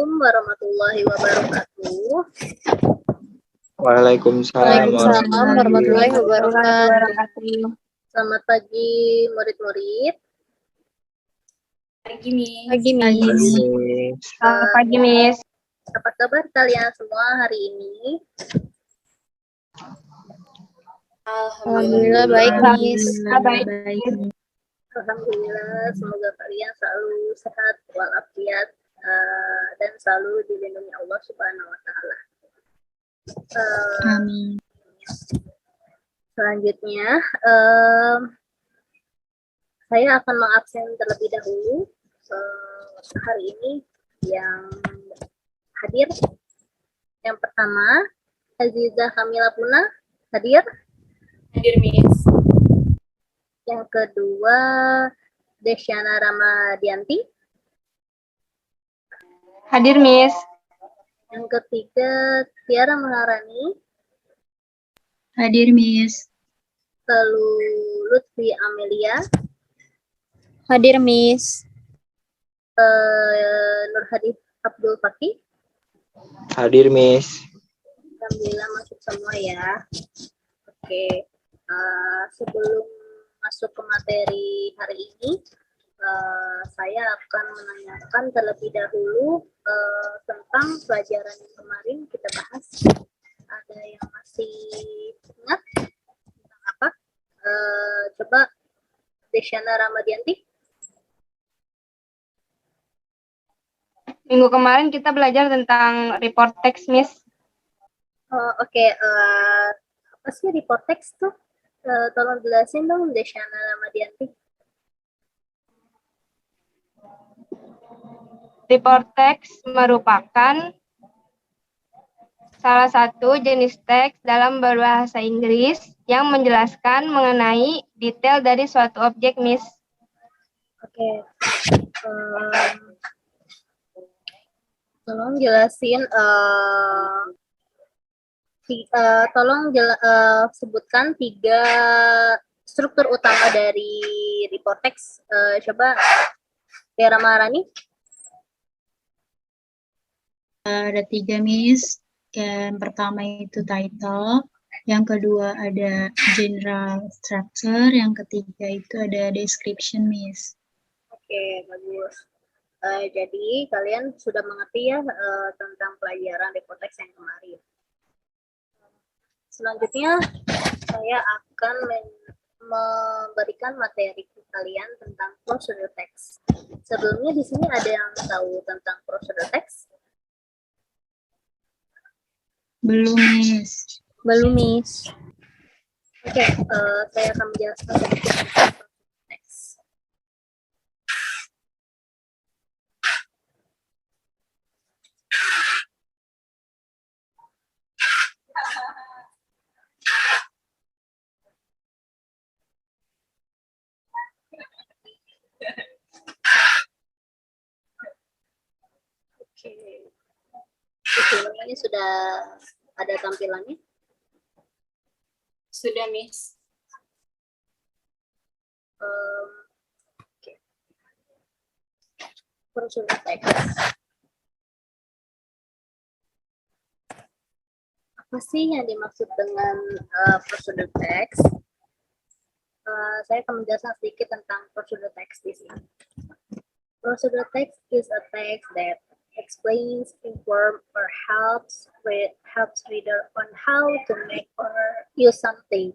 Assalamualaikum warahmatullahi wabarakatuh. Waalaikumsalam warahmatullahi wabarakatuh. Selamat pagi murid-murid. Pagi, Miss. Selamat Pagi, Miss. Apa kabar kalian semua hari ini? Alhamdulillah baik, Miss. Baik. Alhamdulillah, semoga kalian selalu sehat walafiat dan selalu dilindungi Allah Subhanahu wa taala. Amin. Selanjutnya, saya akan mengabsen terlebih dahulu hari ini yang hadir. Yang pertama, Azizah Kamila Puna, hadir. Hadir, Miss. Yang kedua, Desyana Ramadianti. Hadir, Miss. Yang ketiga, Tiara Maharani. Hadir, Miss. Lalu Lutfi Amelia. Hadir, Miss. Nur Hadi Abdul Fakih. Hadir, Miss. Alhamdulillah masuk semua ya. Oke, sebelum masuk ke materi hari ini, saya akan menanyakan terlebih dahulu tentang pelajaran yang kemarin kita bahas. Ada yang masih ingat tentang apa? Coba Desyana Ramadianti. Minggu kemarin kita belajar tentang report text, Miss. Oke, apa sih report text tuh? Tolong jelasin dong, Desyana Ramadianti. Report text merupakan salah satu jenis teks dalam berbahasa Inggris yang menjelaskan mengenai detail dari suatu objek, Miss. Oke. Tolong jelasin, sebutkan 3 struktur utama dari report text. Coba Tiara Maharani. Ada 3, Miss. Yang pertama itu title, yang kedua ada general structure, yang ketiga itu ada description, Miss. Oke, bagus. Jadi kalian sudah mengerti ya tentang pelajaran report text yang kemarin. Selanjutnya saya akan memberikan materi ke kalian tentang prosedur text. Sebelumnya di sini ada yang tahu tentang prosedur text? Belum, Miss. Belum, Miss. Oke, saya akan menjelaskan sedikit tentang teks. Oke, ini sudah ada tampilannya? Sudah, Miss. Oke. Prosedur teks. Apa sih yang dimaksud dengan prosedur teks? Saya akan menjelaskan sedikit tentang prosedur teks di sini. Prosedur text is a text that explains, informs, or helps reader on how to make or use something.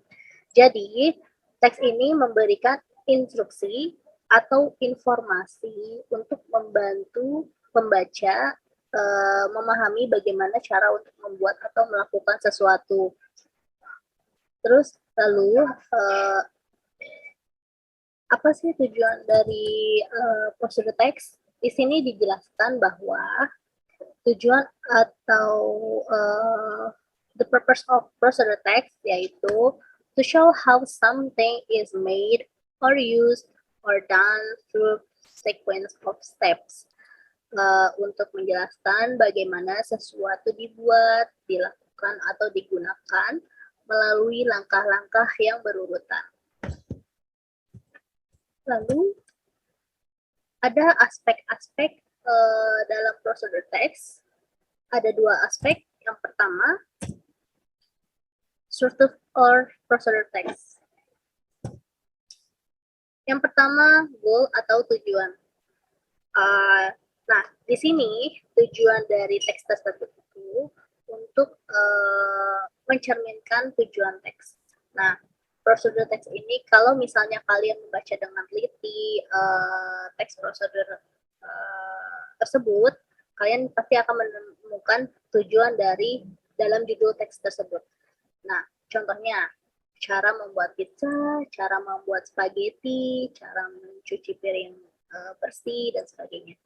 Jadi, teks ini memberikan instruksi atau informasi untuk membantu pembaca memahami bagaimana cara untuk membuat atau melakukan sesuatu. Terus, lalu apa sih tujuan dari prosedur teks? Di sini dijelaskan bahwa tujuan atau the purpose of prosedur text yaitu to show how something is made or used or done through sequence of steps. Untuk menjelaskan bagaimana sesuatu dibuat, dilakukan, atau digunakan melalui langkah-langkah yang berurutan. Lalu, ada aspek-aspek dalam prosedur teks ada dua aspek. Yang pertama, structure or procedure text. Yang pertama, goal atau tujuan. Nah, di sini tujuan dari teks tersebut itu untuk mencerminkan tujuan teks. Nah, prosedur teks ini kalau misalnya kalian membaca dengan teliti teks prosedur tersebut, kalian pasti akan menemukan tujuan dari dalam judul teks tersebut. Nah, contohnya cara membuat pizza, cara membuat spaghetti, cara mencuci piring bersih, dan sebagainya.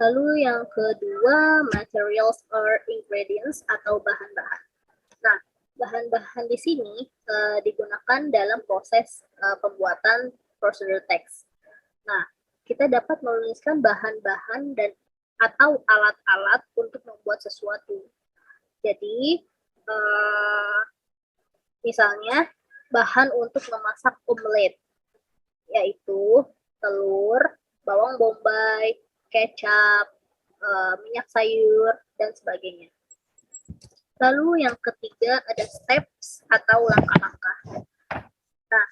Lalu yang kedua, materials or ingredients atau bahan-bahan. Nah, bahan-bahan di sini digunakan dalam proses pembuatan prosedur teks. Nah, kita dapat menuliskan bahan-bahan dan atau alat-alat untuk membuat sesuatu. Jadi, misalnya bahan untuk memasak omelet, yaitu telur, bawang bombay, kecap, minyak sayur, dan sebagainya. Lalu yang ketiga ada steps atau langkah-langkah. Nah,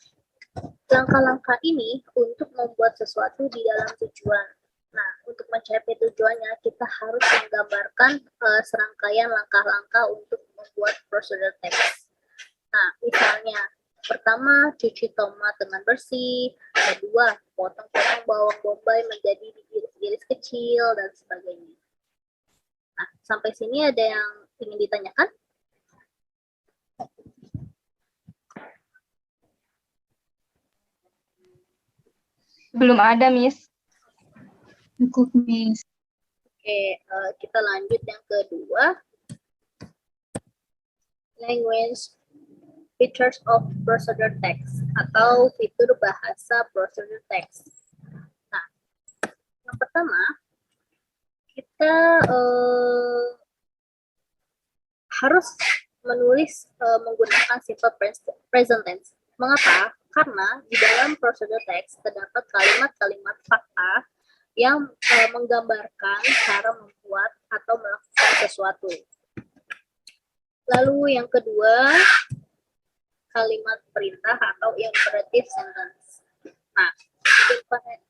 langkah-langkah ini untuk membuat sesuatu di dalam tujuan. Nah, untuk mencapai tujuannya, kita harus menggambarkan serangkaian langkah-langkah untuk membuat prosedur teks. Nah, misalnya, pertama, cuci tomat dengan bersih. Kedua, potong-potong bawang bombay menjadi iris-iris kecil, dan sebagainya. Nah, sampai sini ada yang ingin ditanyakan? Belum ada, Miss. Cukup, Miss. Oke, kita lanjut yang kedua. Language features of procedure text atau fitur bahasa prosedur text. Nah, yang pertama, kita harus menulis menggunakan simple present tense. Mengapa? Karena di dalam prosedur teks terdapat kalimat-kalimat fakta yang menggambarkan cara membuat atau melakukan sesuatu. Lalu yang kedua, kalimat perintah atau imperative sentence. Nah,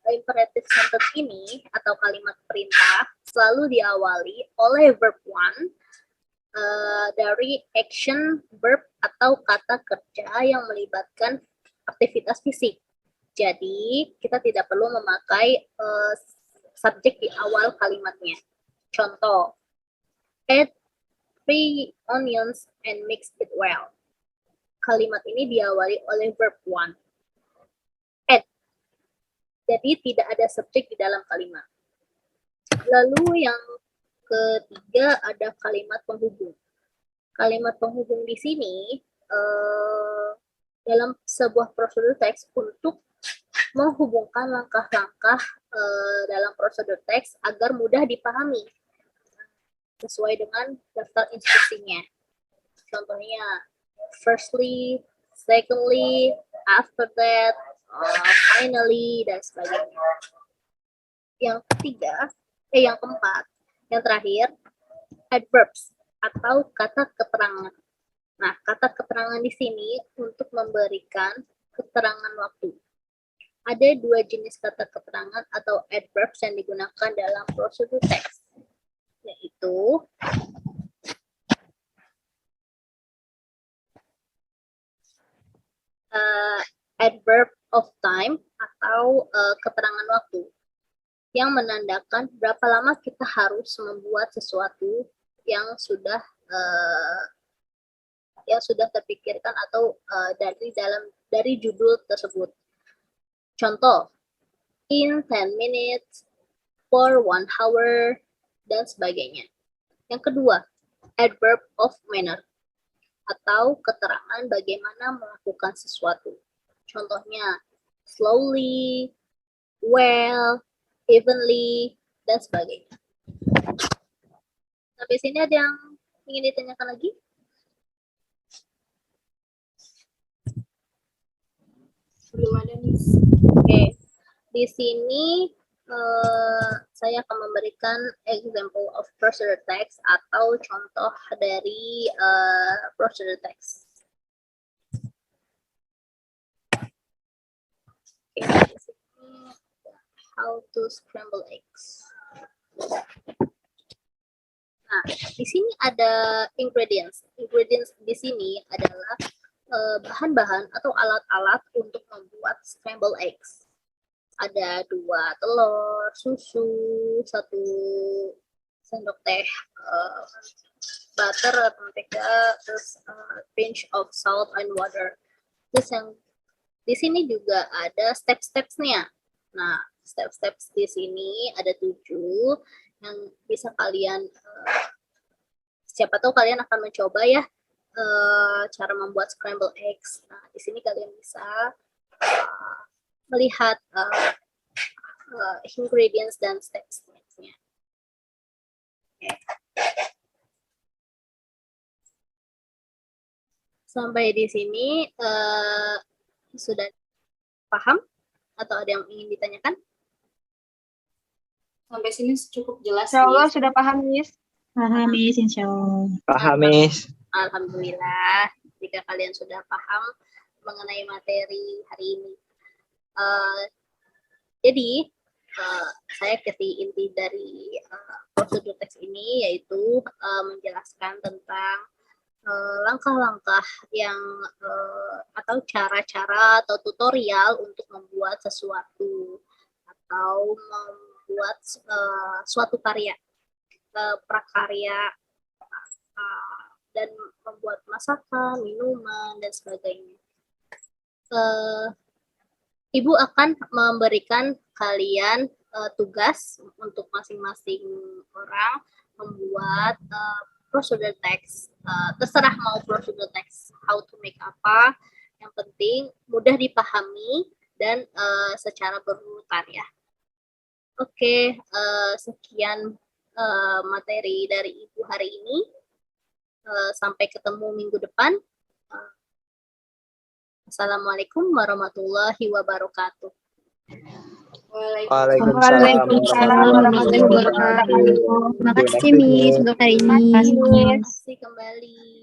imperative sentence ini atau kalimat perintah selalu diawali oleh verb one dari action, verb, atau kata kerja yang melibatkan aktivitas fisik. Jadi, kita tidak perlu memakai subjek di awal kalimatnya. Contoh, add 3 onions and mix it well. Kalimat ini diawali oleh verb one. Add. Jadi, tidak ada subjek di dalam kalimat. Lalu yang ketiga ada kalimat penghubung. Kalimat penghubung di sini dalam sebuah prosedur teks untuk menghubungkan langkah-langkah dalam prosedur teks agar mudah dipahami sesuai dengan daftar instruksinya. Contohnya, firstly, secondly, after that, finally, dan sebagainya. Yang ketiga, yang keempat, yang terakhir, adverbs atau kata keterangan. Nah, kata keterangan di sini untuk memberikan keterangan waktu. Ada dua jenis kata keterangan atau adverbs yang digunakan dalam prosedur teks, yaitu adverb of time atau keterangan waktu yang menandakan berapa lama kita harus membuat sesuatu yang sudah terpikirkan atau dari judul tersebut. Contoh, in 10 minutes, for 1 hour, dan sebagainya. Yang kedua, adverb of manner atau keterangan bagaimana melakukan sesuatu. Contohnya, slowly, well, evenly, dan sebagainya. Sampai sini ada yang ingin ditanyakan lagi? Belum ada, Miss. Oke. Di sini saya akan memberikan example of procedure text atau contoh dari procedure text. Oke, di sini how to scramble eggs. Nah, di sini ada ingredients. Ingredients di sini adalah bahan-bahan atau alat-alat untuk membuat scramble eggs. Ada 2 telur, susu, 1 sendok teh butter atau mentega, terus pinch of salt and water. Terus yang di sini juga ada step-stepsnya. Nah, step-steps di sini ada 7 yang bisa kalian, siapa tahu kalian akan mencoba ya cara membuat scramble eggs. Nah, di sini kalian bisa melihat ingredients dan steps-stepsnya. Okay. Sampai di sini sudah paham atau ada yang ingin ditanyakan? Sampai sini cukup jelas. Insya Allah sudah paham, Miss. Paham, Miss, insya Allah. Paham, Miss. Alhamdulillah, jika kalian sudah paham mengenai materi hari ini. Jadi, saya kasih inti dari prosedur teks ini, yaitu menjelaskan tentang langkah-langkah yang atau cara-cara atau tutorial untuk membuat sesuatu atau membuat suatu karya, prakarya, dan membuat masakan, minuman, dan sebagainya. Ibu akan memberikan kalian tugas untuk masing-masing orang membuat procedure text. Terserah mau procedure text how to make apa, yang penting mudah dipahami dan secara berurutan ya. Oke, sekian materi dari Ibu hari ini. Sampai ketemu minggu depan. Assalamualaikum warahmatullahi wabarakatuh. Waalaikumsalam warahmatullahi wabarakatuh. Terima kasih, Miss, untuk hari ini. Terima kasih kembali.